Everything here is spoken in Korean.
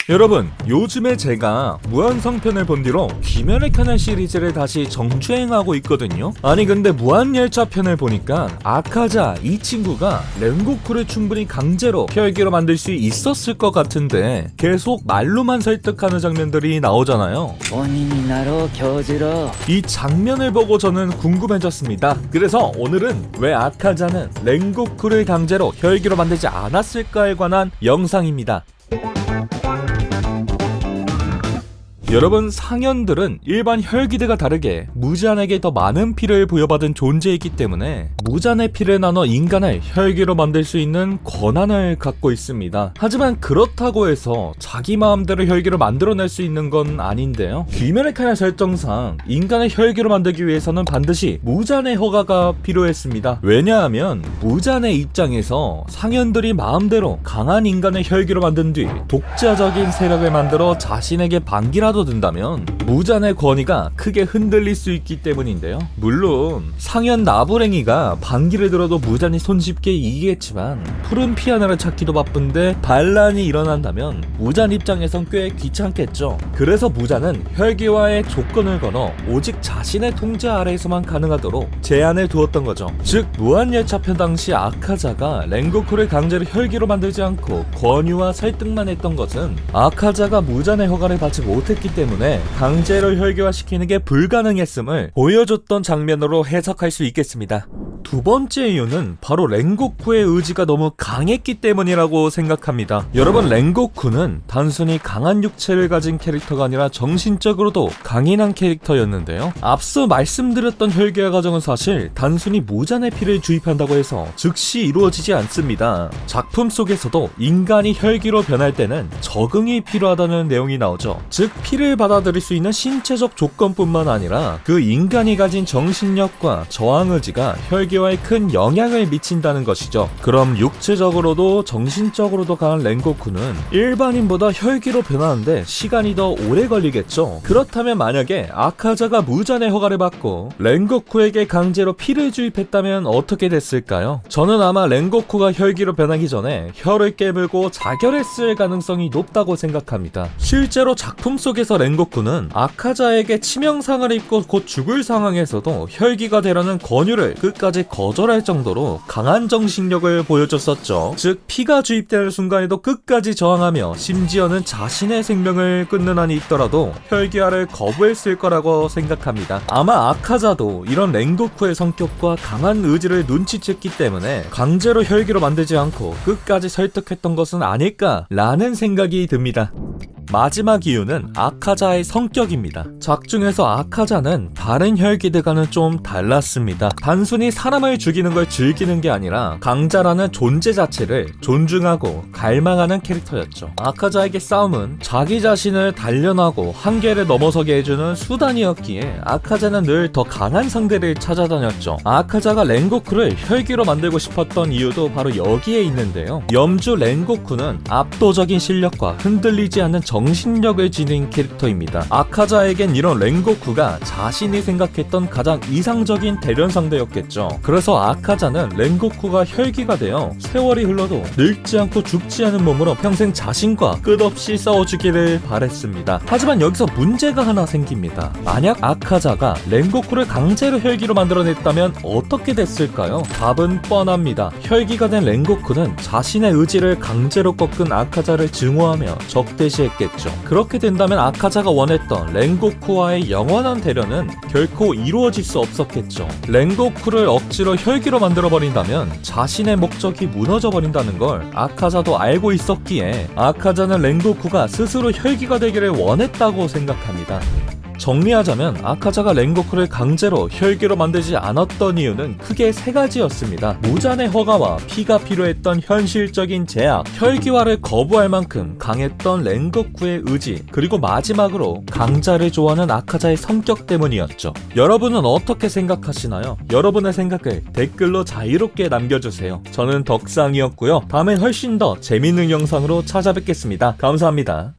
여러분, 요즘에 제가 무한성편을 본 뒤로 귀멸의 캐논 시리즈를 다시 정주행하고 있거든요. 아니 근데 무한열차 편을 보니까 아카자 이 친구가 렌고쿠를 충분히 강제로 혈기로 만들 수 있었을 것 같은데 계속 말로만 설득하는 장면들이 나오잖아요. 이 장면을 보고 저는 궁금해졌습니다. 그래서 오늘은 왜 아카자는 렌고쿠를 강제로 혈기로 만들지 않았을까에 관한 영상입니다. 여러분, 상현들은 일반 혈기들과 다르게 무잔에게 더 많은 피를 부여받은 존재이기 때문에 무잔의 피를 나눠 인간을 혈기로 만들 수 있는 권한을 갖고 있습니다. 하지만 그렇다고 해서 자기 마음대로 혈기를 만들어낼 수 있는 건 아닌데요. 귀멸의 캐논 설정상 인간을 혈기로 만들기 위해서는 반드시 무잔의 허가가 필요했습니다. 왜냐하면 무잔의 입장에서 상현들이 마음대로 강한 인간을 혈기로 만든 뒤 독자적인 세력을 만들어 자신에게 반기라도 든다면 무잔의 권위가 크게 흔들릴 수 있기 때문인데요. 물론 상현 나부랭이가 반기를 들어도 무잔이 손쉽게 이기겠지만 푸른 피아노를 찾기도 바쁜데 반란이 일어난다면 무잔 입장에선 꽤 귀찮겠죠. 그래서 무잔은 혈기와의 조건을 걸어 오직 자신의 통제 아래에서만 가능하도록 제한을 두었던 거죠. 즉 무한열차편 당시 아카자가 렌고쿠를 강제로 혈기로 만들지 않고 권유와 설득만 했던 것은 아카자가 무잔의 허가를 받지 못했기 때문에 강제로 혈기화시키는 게 불가능했음을 보여줬던 장면으로 해석할 수 있겠습니다. 두 번째 이유는 바로 렌고쿠의 의지가 너무 강했기 때문이라고 생각합니다. 여러분, 렌고쿠는 단순히 강한 육체를 가진 캐릭터가 아니라 정신적으로도 강인한 캐릭터였는데요. 앞서 말씀드렸던 혈기화 과정은 사실 단순히 무잔의 피를 주입한다고 해서 즉시 이루어지지 않습니다. 작품 속에서도 인간이 혈기로 변할 때는 적응이 필요하다는 내용이 나오죠. 즉 피를 받아들일 수 있는 신체적 조건뿐만 아니라 그 인간이 가진 정신력과 저항의지가 혈기화에 큰 영향을 미친다는 것이죠. 그럼 육체적으로도 정신적으로도 강한 렌고쿠는 일반인보다 혈기로 변하는데 시간이 더 오래 걸리겠죠. 그렇다면 만약에 아카자가 무잔의 허가를 받고 렌고쿠에게 강제로 피를 주입했다면 어떻게 됐을까요? 저는 아마 렌고쿠가 혈기로 변하기 전에 혀를 깨물고 자결했을 가능성이 높다고 생각합니다. 실제로 작품 속에서 렌고쿠는 아카자에게 치명상을 입고 곧 죽을 상황에서도 혈기가 되려는 권유를 끝까지 거절할 정도로 강한 정신력을 보여줬었죠. 즉 피가 주입되는 순간에도 끝까지 저항하며 심지어는 자신의 생명을 끊는 한이 있더라도 혈기화를 거부했을 거라고 생각합니다. 아마 아카자도 이런 렌고쿠의 성격과 강한 의지를 눈치챘기 때문에 강제로 혈기로 만들지 않고 끝까지 설득했던 것은 아닐까라는 생각이 듭니다. 마지막 이유는 아카자의 성격입니다. 작중에서 아카자는 다른 혈기들과는 좀 달랐습니다. 단순히 사람을 죽이는 걸 즐기는 게 아니라 강자라는 존재 자체를 존중하고 갈망하는 캐릭터였죠. 아카자에게 싸움은 자기 자신을 단련하고 한계를 넘어서게 해주는 수단이었기에 아카자는 늘 더 강한 상대를 찾아다녔죠. 아카자가 렌고쿠를 혈기로 만들고 싶었던 이유도 바로 여기에 있는데요. 염주 렌고쿠는 압도적인 실력과 흔들리지 않는 정신력을 지닌 캐릭터입니다. 아카자에겐 이런 렌고쿠가 자신이 생각했던 가장 이상적인 대련 상대였겠죠. 그래서 아카자는 렌고쿠가 혈기가 되어 세월이 흘러도 늙지 않고 죽지 않은 몸으로 평생 자신과 끝없이 싸워주기를 바랬습니다. 하지만 여기서 문제가 하나 생깁니다. 만약 아카자가 렌고쿠를 강제로 혈기로 만들어냈다면 어떻게 됐을까요? 답은 뻔합니다. 혈기가 된 렌고쿠는 자신의 의지를 강제로 꺾은 아카자를 증오하며 적대시했겠죠. 그렇게 된다면 아카자가 원했던 렌고쿠와의 영원한 대련은 결코 이루어질 수 없었겠죠. 렌고쿠를 억지로 혈기로 만들어버린다면 자신의 목적이 무너져버린다는 걸 아카자도 알고 있었기에 아카자는 렌고쿠가 스스로 혈기가 되기를 원했다고 생각합니다. 정리하자면 아카자가 렌고쿠를 강제로 혈기로 만들지 않았던 이유는 크게 세 가지였습니다. 무잔의 허가와 피가 필요했던 현실적인 제약, 혈기화를 거부할 만큼 강했던 렌고쿠의 의지, 그리고 마지막으로 강자를 좋아하는 아카자의 성격 때문이었죠. 여러분은 어떻게 생각하시나요? 여러분의 생각을 댓글로 자유롭게 남겨주세요. 저는 덕상이었고요. 다음엔 훨씬 더 재밌는 영상으로 찾아뵙겠습니다. 감사합니다.